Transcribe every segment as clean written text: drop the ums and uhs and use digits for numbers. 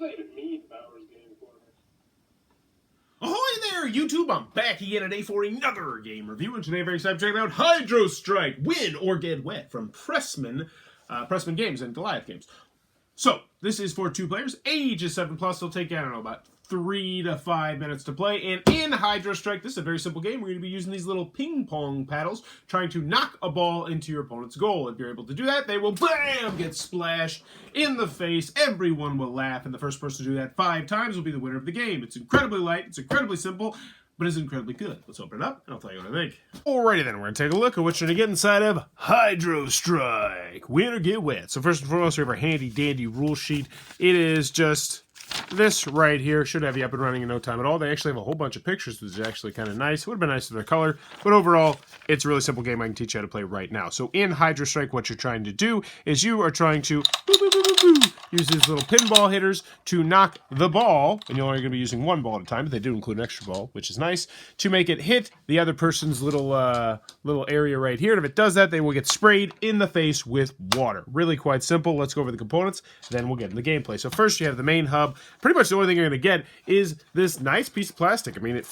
played a mean Bowers game for me. Ahoy there, YouTube! I'm back again today for another game review, and today I'm very excited to check out Hydro Strike, Win or Get Wet from Pressman Games and Goliath Games. So, this is for 2 players, age is 7+, it'll take, I don't know, about 3 to 5 minutes to play, and in Hydro Strike, this is a very simple game. We're going to be using these little ping pong paddles, trying to knock a ball into your opponent's goal. If you're able to do that, they will, BAM! Get splashed in the face. Everyone will laugh, and the first person to do that 5 times will be the winner of the game. It's incredibly light, it's incredibly simple, but it's incredibly good. Let's open it up, and I'll tell you what I think. Alrighty then, we're going to take a look at what you're going to get inside of Hydro Strike, Win or Get Wet. So first and foremost, we have our handy dandy rule sheet. It is just this right here. Should have you up and running in no time at all. They actually have a whole bunch of pictures, which is actually kind of nice. It would have been nice if they're color, but overall, it's a really simple game I can teach you how to play right now. So in Hydro Strike, what you're trying to do is you are trying to use these little pinball hitters to knock the ball, and you're only going to be using 1 ball at a time, but they do include an extra ball, which is nice, to make it hit the other person's little area right here. And if it does that, they will get sprayed in the face with water. Really quite simple. Let's go over the components, then we'll get into the gameplay. So first, you have the main hub. Pretty much the only thing you're going to get is this nice piece of plastic. I mean, it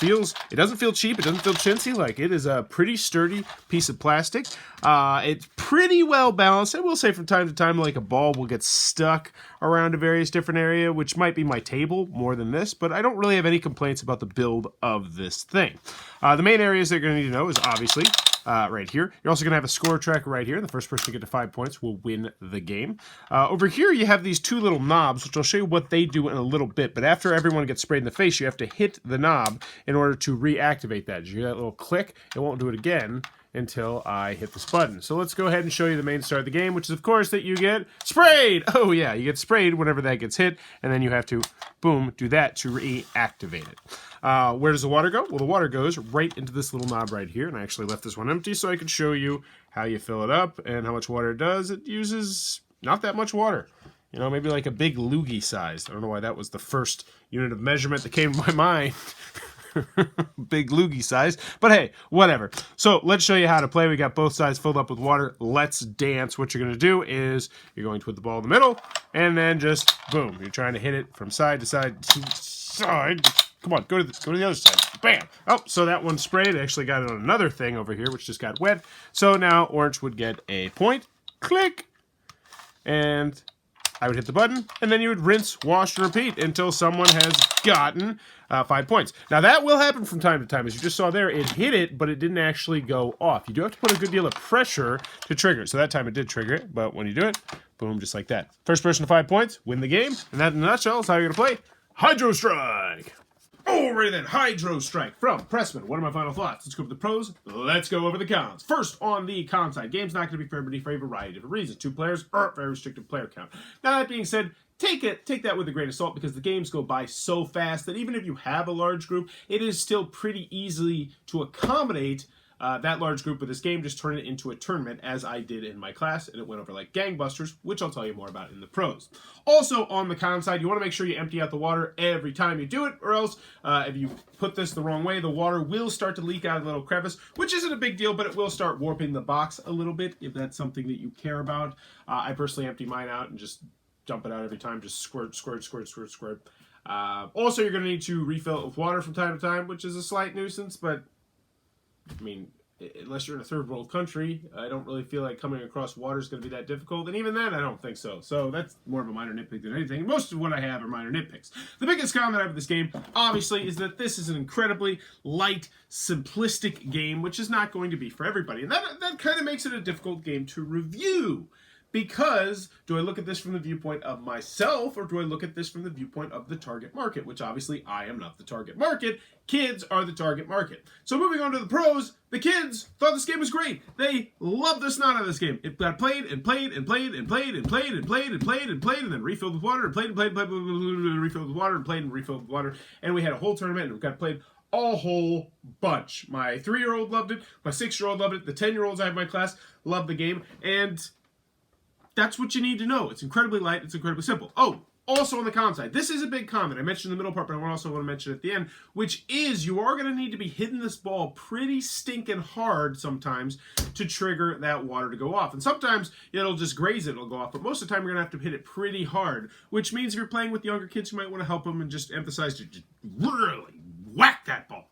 doesn't feel cheap. It doesn't feel chintzy. Like, it is a pretty sturdy piece of plastic. It's pretty well balanced. I will say from time to time, like, a ball will get stuck around a various different area, which might be my table more than this, but I don't really have any complaints about the build of this thing. The main areas that you're going to need to know is obviously right here. You're also going to have a score tracker right here. The first person to get to 5 points will win the game. Over here, you have these 2 little knobs, which I'll show you what they do in a little bit, but after everyone gets sprayed in the face, you have to hit the knob in order to reactivate that. Did you hear that little click? It won't do it again until I hit this button. So let's go ahead and show you the main start of the game, which is, of course, that you get sprayed. Oh, yeah, you get sprayed whenever that gets hit, and then you have to, boom, do that to reactivate it. Where does the water go? Well, the water goes right into this little knob right here, and I actually left this one empty so I could show you how you fill it up and how much water it does. It uses not that much water. You know, maybe like a big loogie size. I don't know why that was the first unit of measurement that came to my mind. Big loogie size, but hey, whatever. So let's show you how to play. We got both sides filled up with water. Let's dance. What you're going to do is you're going to put the ball in the middle, and then just boom. You're trying to hit it from side to side to side. Come on, go to the other side. Bam! Oh, so that one sprayed. I actually got it on another thing over here, which just got wet. So now orange would get a point. Click, and I would hit the button, and then you would rinse, wash, and repeat until someone has gotten 5 points. Now, that will happen from time to time. As you just saw there, it hit it, but it didn't actually go off. You do have to put a good deal of pressure to trigger it. So that time it did trigger it, but when you do it, boom, just like that. First person to 5 points, win the game. And that, in a nutshell, is how you're going to play Hydro Strike. Alrighty then, Hydro Strike from Pressman. What are my final thoughts? Let's go over the pros. Let's go over the cons. First, on the con side, game's not going to be for everybody for a variety of different reasons. 2 players, very restricted player count. Now, that being said, take that with a grain of salt, because the games go by so fast that even if you have a large group, it is still pretty easy to accommodate that large group with this game. Just turn it into a tournament, as I did in my class, and it went over like gangbusters, which I'll tell you more about in the pros. Also, on the con side, you want to make sure you empty out the water every time you do it, or else if you put this the wrong way, the water will start to leak out of a little crevice, which isn't a big deal, but it will start warping the box a little bit if that's something that you care about. I personally empty mine out and just dump it out every time, just squirt, squirt, squirt, squirt, squirt. Also, you're going to need to refill it with water from time to time, which is a slight nuisance, but I mean, unless you're in a third world country, I don't really feel like coming across water is going to be that difficult. And even then, I don't think so. So that's more of a minor nitpick than anything. Most of what I have are minor nitpicks. The biggest con that I have with this game, obviously, is that this is an incredibly light, simplistic game, which is not going to be for everybody. And that kind of makes it a difficult game to review. Because, do I look at this from the viewpoint of myself, or do I look at this from the viewpoint of the target market? Which, obviously, I am not the target market. Kids are the target market. So, moving on to the pros, the kids thought this game was great. They loved the snot out of this game. It got played, and played, and played, and played, and played, and played, and played, and played, and then refilled with water, and played, and played, and played, and refilled with water, and played, and refilled with water. And we had a whole tournament, and it got played a whole bunch. My 3-year-old loved it. My 6-year-old loved it. The 10-year-olds I have in my class loved the game. And that's what you need to know. It's incredibly light. It's incredibly simple. Oh, Also on the con side, this is a big comment. I mentioned in the middle part, but I also want to mention it at the end, which is you are going to need to be hitting this ball pretty stinking hard sometimes to trigger that water to go off. And sometimes it'll just graze it, it'll go off. But most of the time you're going to have to hit it pretty hard, which means if you're playing with younger kids, you might want to help them and just emphasize to just really whack that ball.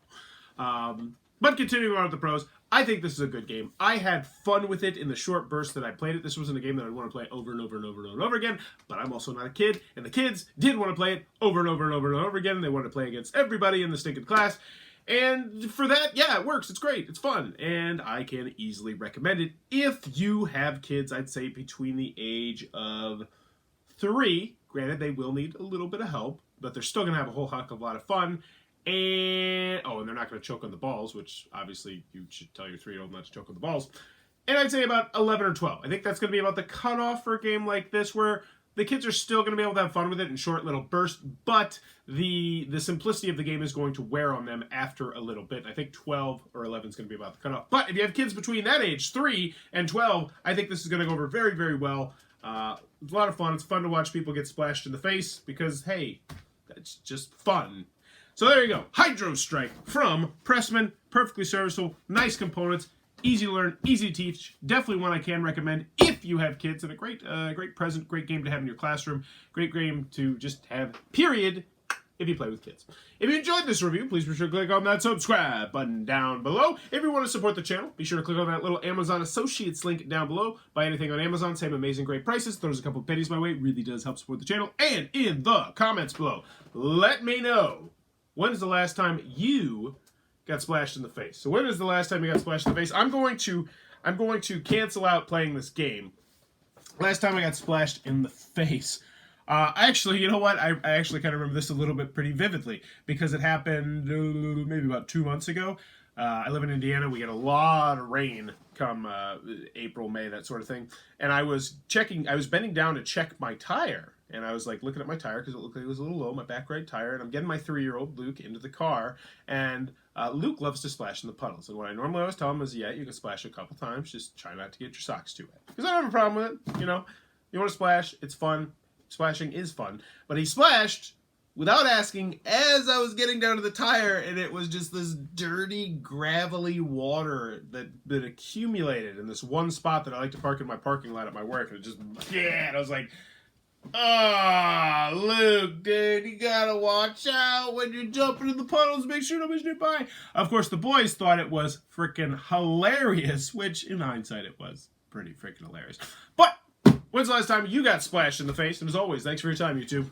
But continuing on with the pros, I think this is a good game. I had fun with it in the short burst that I played it. This wasn't a game that I'd want to play over and over and over and over again, but I'm also not a kid, and the kids did want to play it over and over and over and over again, and they wanted to play against everybody in the stinking class. And for that, yeah, it works. It's great. It's fun. And I can easily recommend it. If you have kids, I'd say between the age of 3, granted, they will need a little bit of help, but they're still going to have a whole heck of a lot of fun. And they're not going to choke on the balls, which obviously you should tell your 3-year-old not to choke on the balls. And I'd say about 11 or 12. I think that's going to be about the cutoff for a game like this, where the kids are still going to be able to have fun with it in short little bursts, but the simplicity of the game is going to wear on them after a little bit. I think 12 or 11 is going to be about the cutoff. But if you have kids between that age, 3 and 12, I think this is going to go over very, very well. It's a lot of fun. It's fun to watch people get splashed in the face because, hey, that's just fun. So there you go. Hydro Strike from Pressman. Perfectly serviceable. Nice components. Easy to learn. Easy to teach. Definitely one I can recommend if you have kids. And a great present. Great game to have in your classroom. Great game to just have, period, if you play with kids. If you enjoyed this review, please be sure to click on that subscribe button down below. If you want to support the channel, be sure to click on that little Amazon Associates link down below. Buy anything on Amazon, same amazing great prices. Throws a couple pennies my way. Really does help support the channel. And in the comments below, let me know, when's the last time you got splashed in the face? So when is the last time you got splashed in the face? I'm going to cancel out playing this game. Last time I got splashed in the face. Actually, you know what? I actually kind of remember this a little bit pretty vividly because it happened maybe about 2 months ago. I live in Indiana. We get a lot of rain come April, May, that sort of thing. And I was bending down to check my tire. And I was like looking at my tire because it looked like it was a little low, my back right tire. And I'm getting my 3-year-old Luke into the car. And Luke loves to splash in the puddles. And what I normally always tell him is, yeah, you can splash a couple times. Just try not to get your socks too wet. Because I don't have a problem with it. You know, you want to splash, it's fun. Splashing is fun. But he splashed without asking as I was getting down to the tire. And it was just this dirty, gravelly water that accumulated in this one spot that I like to park in my parking lot at my work. And it just, yeah. And I was like, ah, Luke, dude, you gotta watch out when you're jumping in the puddles. Make sure nobody's nearby. Of course, the boys thought it was freaking hilarious, which in hindsight it was pretty freaking hilarious. But when's the last time you got splashed in the face? And as always, thanks for your time, YouTube.